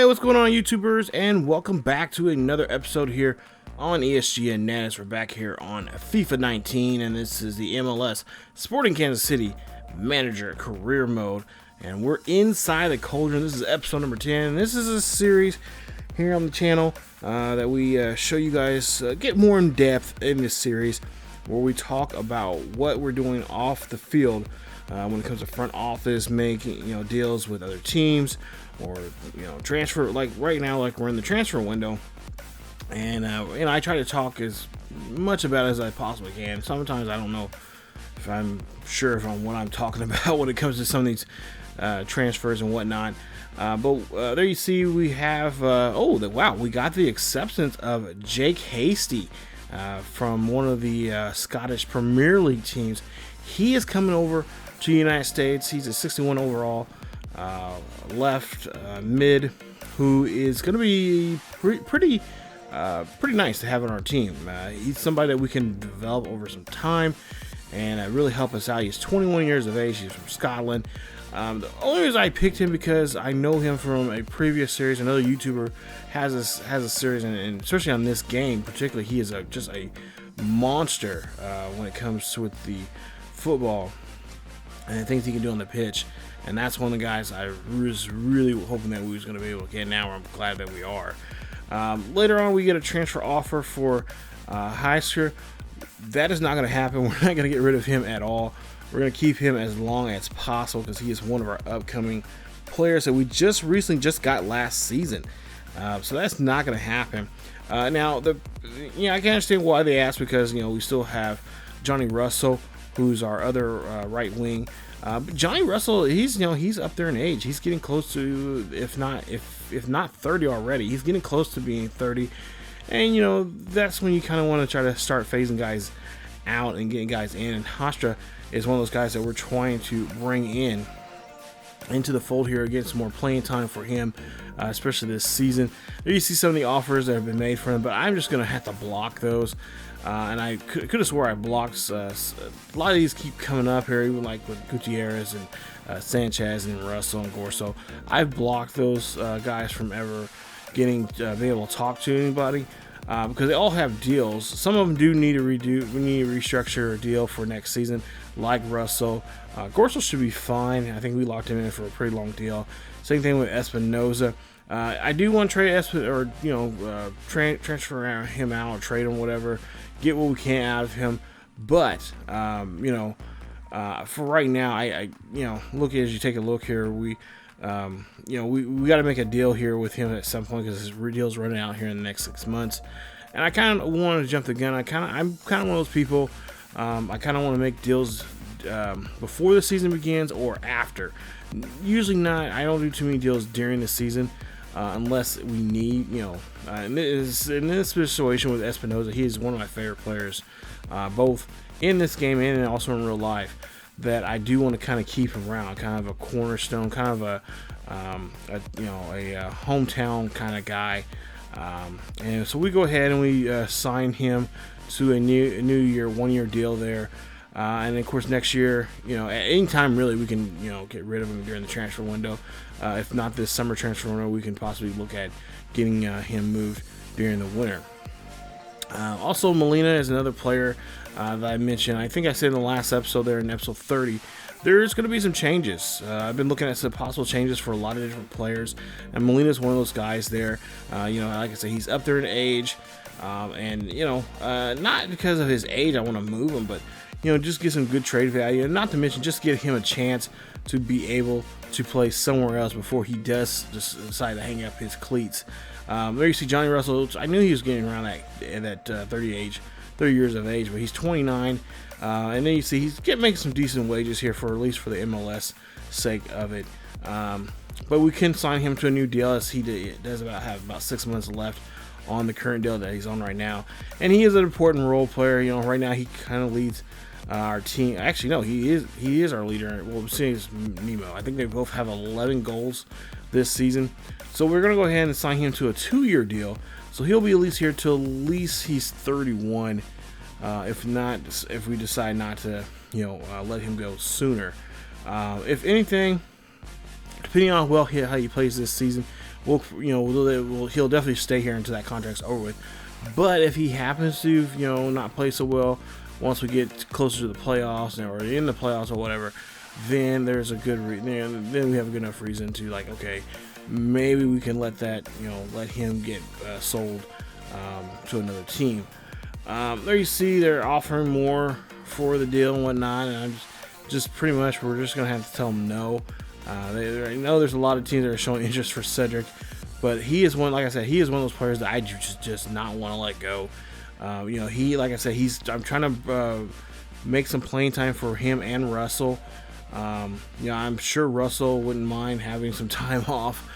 what's going on, YouTubers, and welcome back to another episode here on ESGNet. As we're back here on FIFA 19, and this is the MLS Sporting Kansas City Manager Career Mode, and we're inside the Cauldron. This is episode number 10, and this is a series here on the channel that we show you guys get more in depth in this series, where we talk about what we're doing off the field when it comes to front office, making deals with other teams, or transfer. Like right now, like we're in the transfer window, and I try to talk as much about it as I possibly can. Sometimes I don't know if I'm sure if I'm what I'm talking about when it comes to some of these transfers and whatnot. But there you see we have wow, we got the acceptance of Jake Hasty from one of the Scottish Premier League teams. He is coming over to the United States. He's a 61 overall left mid, who is going to be pretty nice to have on our team. He's somebody that we can develop over some time and really help us out. He's 21 years of age. He's from Scotland. The only reason I picked him because I know him from a previous series. Another YouTuber has a series, and especially on this game particularly, he is just a monster when it comes to with the football and the things he can do on the pitch. And that's one of the guys I was really hoping that we was going to be able to get. Now I'm glad that we are. Later on, we get a transfer offer for Hasty. That is not going to happen. We're not going to get rid of him at all. We're going to keep him as long as possible because he is one of our upcoming players that we recently got last season. So that's not going to happen. Now, I can understand why they asked, because we still have Johnny Russell, who's our other right wing. But Johnny Russell, he's up there in age. He's getting close to, if not 30 already. He's getting close to being 30, and that's when you kind of want to try to start phasing guys out and getting guys in. And Hasty is one of those guys that we're trying to bring into the fold here, get some more playing time for him, especially this season. There you see some of the offers that have been made for him, but I'm just gonna have to block those. And I could have swore I blocked a lot of these. Keep coming up here, even like with Gutierrez and Sanchez and Russell and Gorso. I've blocked those guys from ever being able to talk to anybody because they all have deals. Some of them do need to redo. We need to restructure a deal for next season, like Russell. Gorso should be fine. I think we locked him in for a pretty long deal. Same thing with Espinoza. I do want to trade transfer him out or trade him, whatever, get what we can out of him. But for right now, I look, as you take a look here, we got to make a deal here with him at some point because his deal's running out here in the next 6 months. And I kind of wanted to jump the gun. I'm kind of one of those people. I kind of want to make deals before the season begins or after. Usually not. I don't do too many deals during the season. Unless we need, in this situation with Espinoza, he is one of my favorite players, both in this game and also in real life, that I do want to kind of keep him around, kind of a cornerstone, kind of a hometown kind of guy. And so we go ahead and we sign him to a new 1 year deal there. And of course, next year, at any time really, we can, get rid of him during the transfer window. If not this summer transfer window, we can possibly look at getting him moved during the winter. Also, Molina is another player that I mentioned. I think I said in the last episode there, in episode 30, there's going to be some changes. I've been looking at some possible changes for a lot of different players, and Molina is one of those guys there. Like I said, he's up there in age, and not because of his age I want to move him, but just get some good trade value, and not to mention just give him a chance to be able to play somewhere else before he does just decide to hang up his cleats. There you see Johnny Russell. I knew he was getting around that 30 years of age, but he's 29. And then you see he's making some decent wages here, for at least for the MLS sake of it. But we can sign him to a new deal, as he does have about 6 months left on the current deal that he's on right now. And he is an important role player. Right now he kind of leads our team. Actually, no, he is our leader. Well, besides Nemo, I think they both have 11 goals this season. So we're gonna go ahead and sign him to a 2-year deal. So he'll be at least here till at least he's 31. If we decide not to, let him go sooner. If anything, depending on how he plays this season, he'll definitely stay here until that contract's over with. But if he happens to, not play so well once we get closer to the playoffs or in the playoffs or whatever, then there's a good then we have a good enough reason to, like, okay, maybe we can let him get sold to another team. There you see they're offering more for the deal and whatnot, and I'm just pretty much, we're just gonna have to tell them no. I know there's a lot of teams that are showing interest for Cedric, but he is one, like I said, he is one of those players that I just not want to let go. Like I said, I'm trying to make some playing time for him and Russell. I'm sure Russell wouldn't mind having some time off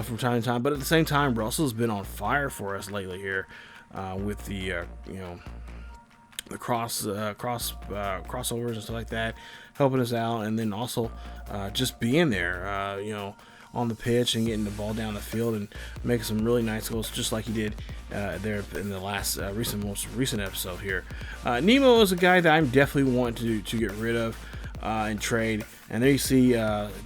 from time to time, but at the same time, Russell's been on fire for us lately here with the crossovers and stuff like that, helping us out, and then also just being there, on the pitch and getting the ball down the field and making some really nice goals, just like he did there in the most recent episode here. Nemo is a guy that I'm definitely wanting to get rid of and trade. And there you see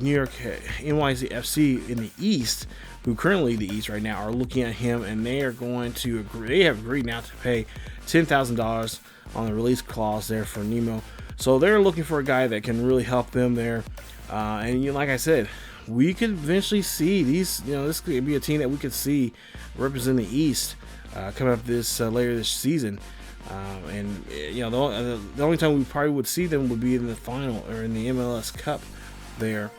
New York NYC FC in the East, who currently the East right now, are looking at him, and they are going to agree. They have agreed now to pay $10,000 on the release clause there for Nemo. So they're looking for a guy that can really help them there. And like I said, we could eventually see these. This could be a team that we could see represent the East coming up later this season. The only time we probably would see them would be in the final or in the MLS Cup there.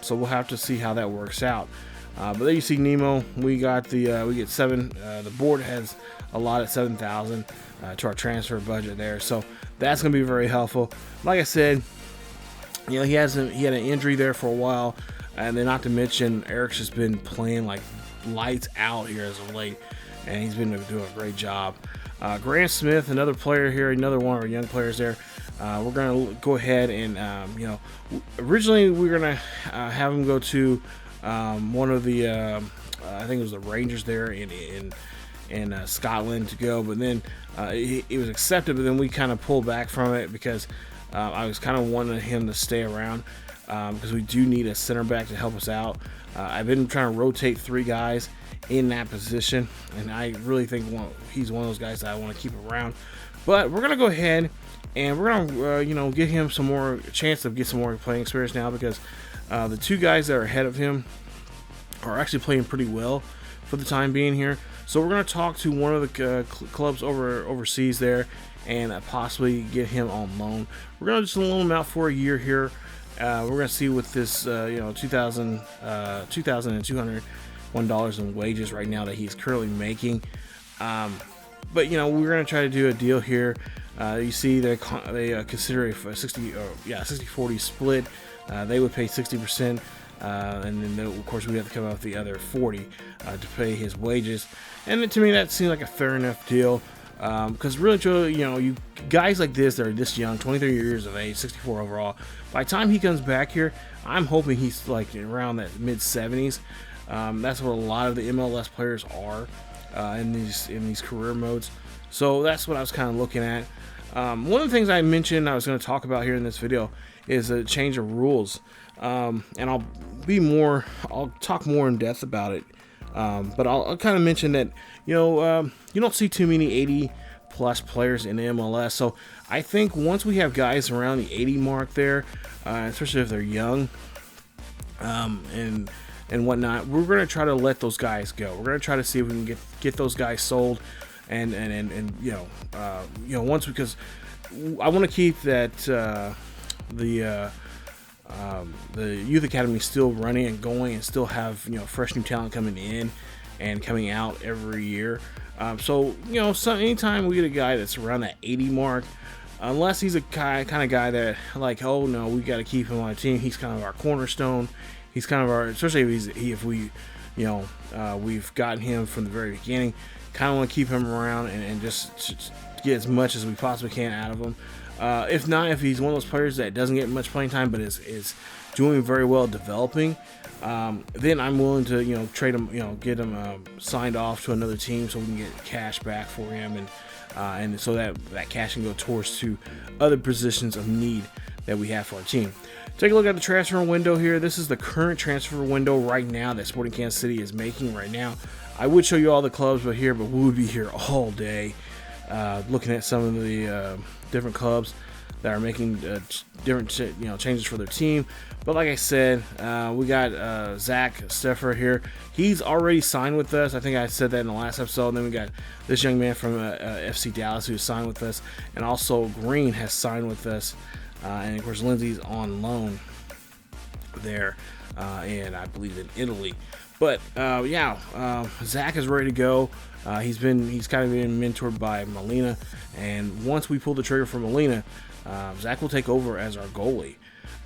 So we'll have to see how that works out. But there you see Nemo. We get 7. The board has allotted 7,000 to our transfer budget there. So that's going to be very helpful. Like I said, he had an injury there for a while, and then not to mention Eric's just been playing like lights out here as of late, and he's been doing a great job. Grant Smith, another player here, another one of our young players there. We're going to go ahead and, originally we were going to have him go to one of the, I think it was the Rangers there in Scotland to go, but then it was accepted, but then we kind of pulled back from it because I was kind of wanting him to stay around because we do need a center back to help us out. I've been trying to rotate 3 guys in that position, and I really think he's one of those guys that I want to keep around. But we're gonna go ahead and we're gonna get him some more chance to get some more playing experience now, because the 2 guys that are ahead of him are actually playing pretty well for the time being here. So we're gonna talk to one of the clubs overseas there and possibly get him on loan. We're gonna just loan him out for a year here. We're gonna see with this $2,201 in wages right now that he's currently making. But we're gonna try to do a deal here. You see they consider a 60-40 split. They would pay 60%, and then of course we have to come up with the other 40 to pay his wages. And to me that seems like a fair enough deal, because really, you guys like this that are this young, 23 years of age, 64 overall, by the time he comes back here, I'm hoping he's like around that mid-70s. That's what a lot of the MLS players are in these career modes. So that's what I was kind of looking at. One of the things I mentioned I was going to talk about here in this video is a change of rules, and I'll talk more in depth about it. But I'll kind of mention that you don't see too many 80 plus players in the MLS. So I think once we have guys around the 80 mark there, especially if they're young, and whatnot, we're going to try to let those guys go. We're going to try to see if we can get those guys sold, and once, because I want to keep that the youth academy still running and going, and still have fresh new talent coming in and coming out every year. So anytime we get a guy that's around that 80 mark, unless he's a kind of guy that like, oh no, we got to keep him on the team, he's kind of our cornerstone. He's kind of our, especially if we've gotten him from the very beginning, kind of want to keep him around and just get as much as we possibly can out of him. If not, if he's one of those players that doesn't get much playing time but is doing very well developing, then I'm willing to trade him, get him signed off to another team so we can get cash back for him, and so that cash can go towards to other positions of need that we have for our team. Take a look at the transfer window here. This is the current transfer window right now that Sporting Kansas City is making right now. I would show you all the clubs but we would be here all day looking at some of the different clubs that are making different changes for their team. But like I said, we got Zach Steffer here. He's already signed with us. I think I said that in the last episode. And then we got this young man from FC Dallas who signed with us, and also Green has signed with us, and of course Lindsay's on loan there, and I believe in Italy. But Zach is ready to go. He's kind of been mentored by Molina, and once we pull the trigger for Molina, Zach will take over as our goalie.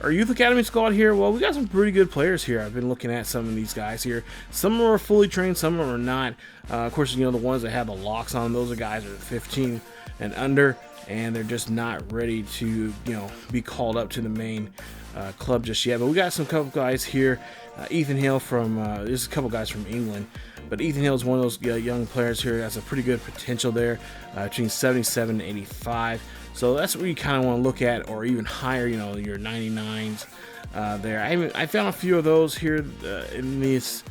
Our youth academy squad here, well, we got some pretty good players here. I've been looking at some of these guys here. Some of them are fully trained, some of them are not. Of course, the ones that have the locks on, those are guys that are 15 and under, and they're just not ready to be called up to the main club just yet. But we got some couple guys here. Ethan Hill from there's a couple guys from England, but Ethan Hill is one of those young players here that's a pretty good potential there, between 77 and 85. So that's what you kind of want to look at, or even higher, your 99s there. I found a few of those here in this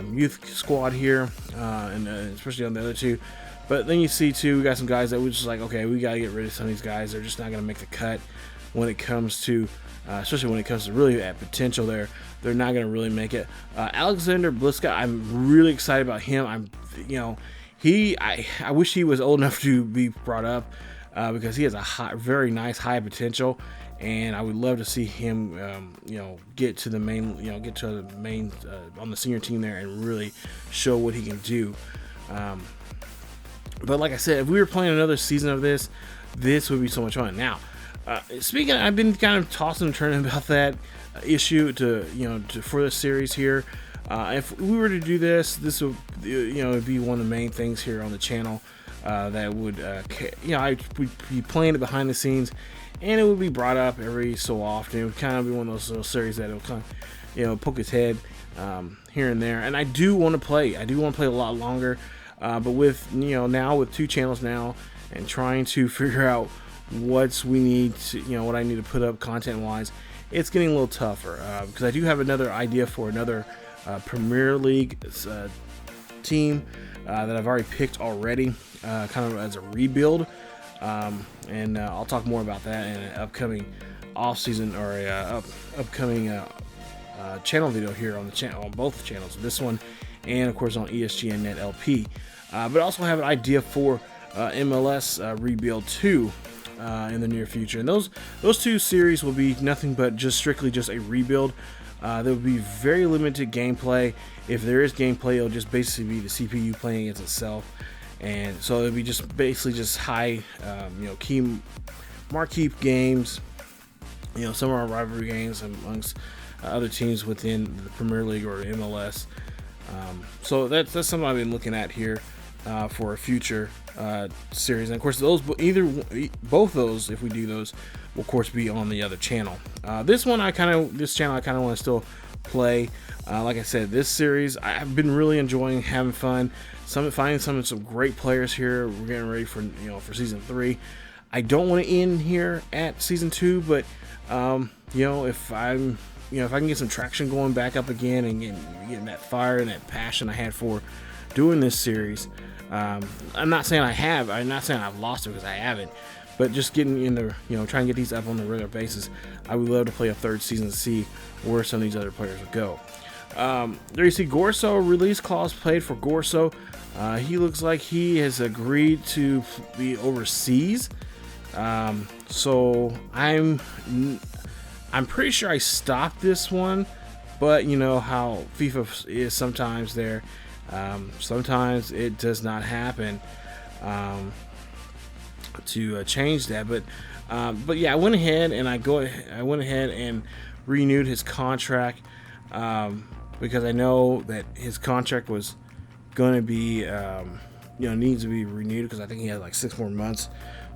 youth squad here, and especially on the other two. But then you see too, we got some guys that we're just like, okay, we got to get rid of some of these guys. They're just not going to make the cut when it comes to, especially when it comes to really at potential there. They're not going to really make it. Alexander Bliska, I'm really excited about him. I wish he was old enough to be brought up. Because he has a very nice high potential, and I would love to see him, get to the main, on the senior team there and really show what he can do. But like I said, if we were playing another season of this would be so much fun. Now, I've been kind of tossing and turning about that issue for this series here. If we were to do this would, it'd be one of the main things here on the channel. That would, I would be playing it behind the scenes, and it would be brought up every so often. It would kind of be one of those little series that will kind of, poke its head here and there. And I do want to play. I do want to play a lot longer. But with, now with 2 channels now, and trying to figure out what we need to, what I need to put up content-wise, it's getting a little tougher. Because I do have another idea for another Premier League team that I've already picked already, kind of as a rebuild, and I'll talk more about that in an upcoming off-season or upcoming channel video here on the channel, on both channels, this one and of course on ESGNet LP. But I also have an idea for MLS rebuild 2 in the near future, and those 2 series will be nothing but strictly a rebuild. There will be very limited gameplay. If there is gameplay, it'll just basically be the CPU playing against itself, and so it'll be basically high, key marquee games. Some of our rivalry games amongst other teams within the Premier League or MLS. So that's something I've been looking at here for a future series, and of course both those, if we do those, will of course be on the other channel. This channel I kind of want to still play. Like I said, this series I've been really enjoying, having fun, finding some great players here. We're getting ready for season 3. I don't want to end here at season 2, but if I can get some traction going back up again and getting that fire and that passion I had for doing this series. I'm not saying I've lost it, because I haven't, but just getting in there, trying to get these up on a regular basis. I would love to play a 3rd season to see where some of these other players would go. There you see Gorso, release clause played for Gorso. He looks like he has agreed to be overseas. So I'm pretty sure I stopped this one, but you know how FIFA is sometimes there. Sometimes it does not happen to change that, but yeah, I went ahead and renewed his contract, because I know that his contract was going to be needs to be renewed, because I think he had like 6 more months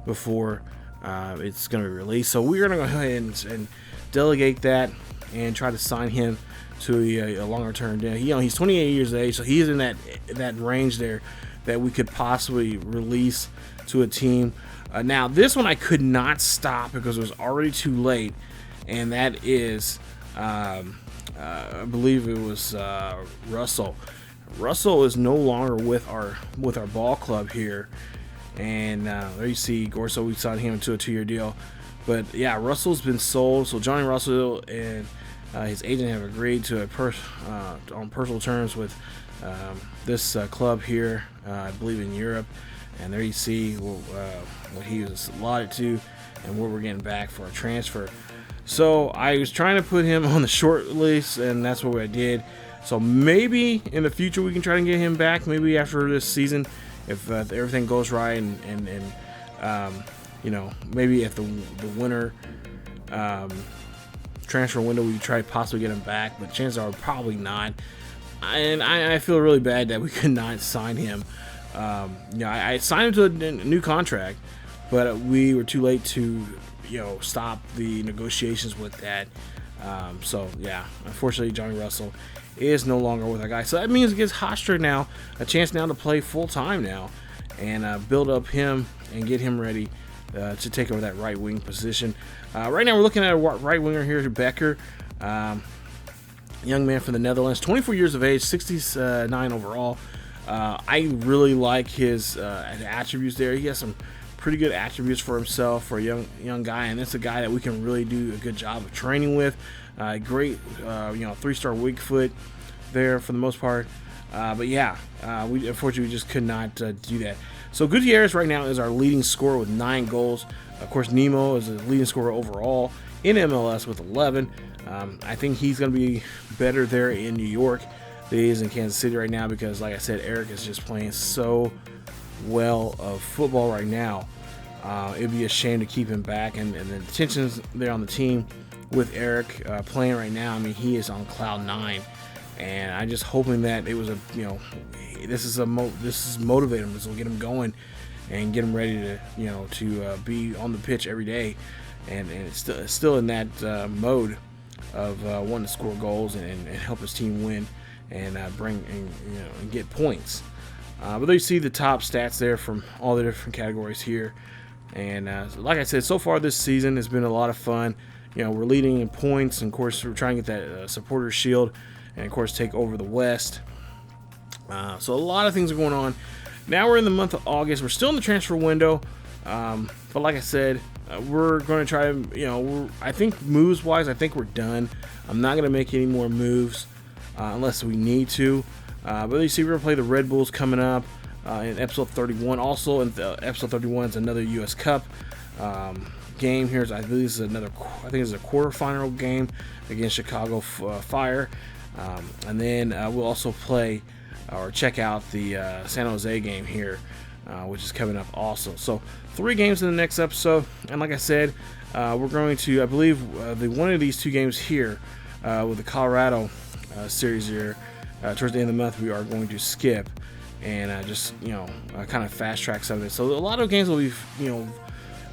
before it's going to be released. So we're going to go ahead and delegate that and try to sign him to a longer term deal. He's 28 years of age, so he is in that range there that we could possibly release to a team. Now this one I could not stop because it was already too late, and that is, I believe it was Russell. Russell is no longer with our ball club here, and there you see Gorso. We signed him to a 2-year deal, but yeah, Russell's been sold. So Johnny Russell and his agent have agreed to on personal terms with this club here, I believe in Europe, and there you see what he was allotted to and what we're getting back for a transfer. So I was trying to put him on the short list, and that's what I did. So maybe in the future we can try to get him back. Maybe after this season, if everything goes right, and you know, maybe if the winter transfer window we try to possibly get him back, but chances are probably not. And I feel really bad that we could not sign him. You know, I signed him to a new contract, but we were too late to, you know, stop the negotiations with that. So yeah, unfortunately Johnny Russell is no longer with our guy. So that means it gives Hofstra now a chance now to play full time now, and build up him and get him ready to take over that right wing position. Right now we're looking at a right winger here, Becker, young man from the Netherlands, 24 years of age, 69 overall. I really like his attributes there. He has some pretty good attributes for himself for a young guy, and it's a guy that we can really do a good job of training with. Great, you know, 3-star weak foot there for the most part. But yeah, we unfortunately just could not do that. So Gutierrez right now is our leading scorer with 9 goals. Of course, Nemo is the leading scorer overall in MLS with 11. I think he's going to be better there in New York than he is in Kansas City right now, because like I said, Eric is just playing so well of football right now. It'd be a shame to keep him back, and the tensions there on the team with Eric playing right now. I mean, he is on cloud 9, and I'm just hoping that it was a, you know, this is motivate him, this will get him going and get him ready to, you know, to be on the pitch every day, and it's still in that mode of wanting to score goals and help his team win and bring and, you know, and get points. But there you see the top stats there from all the different categories here. And like I said, so far this season has been a lot of fun. You know, we're leading in points, and of course we're trying to get that supporter shield, and of course take over the West. So a lot of things are going on. Now we're in the month of August. We're still in the transfer window, but like I said, we're going to try to, you know, I think moves wise, I think we're done. I'm not going to make any more moves unless we need to. But you see, we're going to play the Red Bulls coming up in episode 31. Also in episode 31 is another U.S. Cup game here. I believe this is another, I think it's a quarterfinal game against Chicago Fire. And then we'll also play or check out the San Jose game here, which is coming up also. So 3 games in the next episode. And like I said, we're going to, I believe, one of these 2 games here with the Colorado series here, towards the end of the month, we are going to skip and just, you know, kind of fast track some of it. So a lot of games will be, you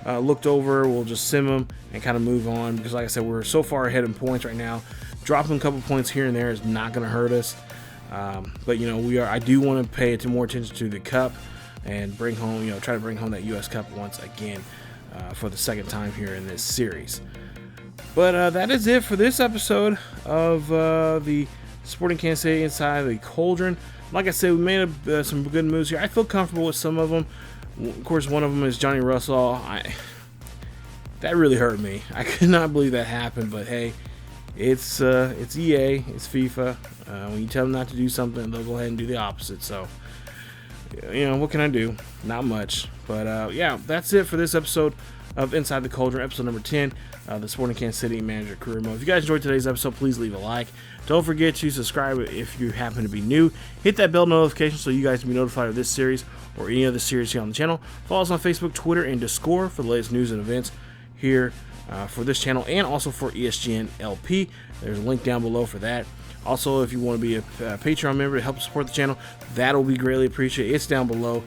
know, looked over. We'll just sim them and kind of move on, because like I said, we're so far ahead in points right now. Dropping a couple points here and there is not going to hurt us. But you know, I do want to pay more attention to the Cup and bring home, you know, try to bring home that U.S. Cup once again for the second time here in this series. But that is it for this episode of the Sporting Kansas City inside the Cauldron. Like I said, we made some good moves here. I feel comfortable with some of them. Of course, one of them is Johnny Russell. That really hurt me. I could not believe that happened, but hey, it's EA, it's FIFA. When you tell them not to do something, they'll go ahead and do the opposite. So, you know, what can I do? Not much. But yeah, that's it for this episode of Inside the Cauldron, episode number 10, the Sporting Kansas City Manager Career Mode. If you guys enjoyed today's episode, please leave a like. Don't forget to subscribe if you happen to be new. Hit that bell notification so you guys can be notified of this series or any other series here on the channel. Follow us on Facebook, Twitter, and Discord for the latest news and events here for this channel, and also for ESGN LP. There's a link down below for that. Also, if you want to be a Patreon member to help support the channel, that'll be greatly appreciated. It's down below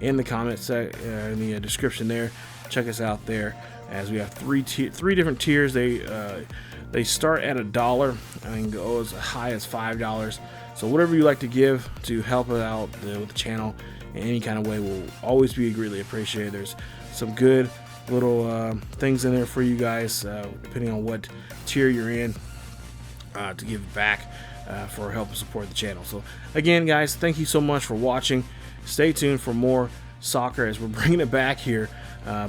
in the comments in the description there. Check us out there, as we have three different tiers. They start at $1 and go as high as $5. So whatever you like to give to help us out with the channel in any kind of way will always be greatly appreciated. There's some good little things in there for you guys, depending on what tier you're in, to give back for help and support the channel. So again, guys, thank you so much for watching. Stay tuned for more soccer as we're bringing it back here,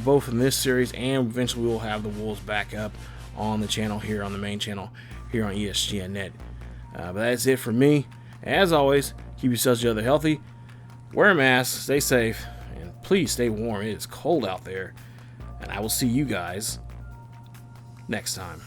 both in this series, and eventually we will have the Wolves back up on the channel here, on the main channel here on ESGNet. But that's it for me. As always, keep yourselves each other healthy, wear a mask, stay safe, and please stay warm. It is cold out there, and I will see you guys next time.